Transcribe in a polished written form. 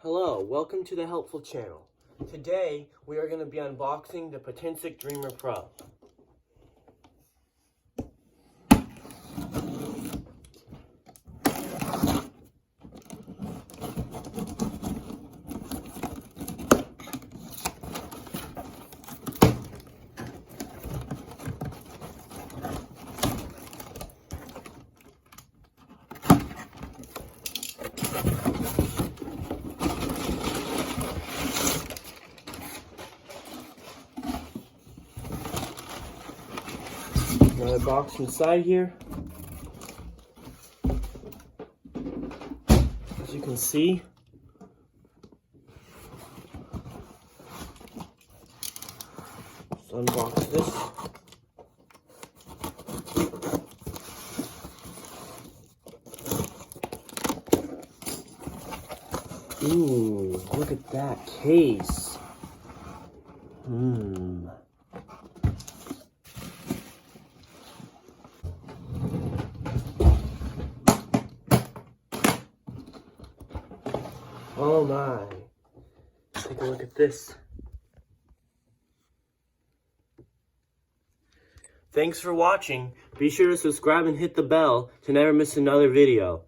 Hello, welcome to the Helpful Channel. Today, we are going to be unboxing the Potensic Dreamer Pro. Another box inside here. As you can see, let's unbox this. Ooh, look at that case. Oh my. Take a look at this. Thanks for watching. Be sure to subscribe and hit the bell to never miss another video.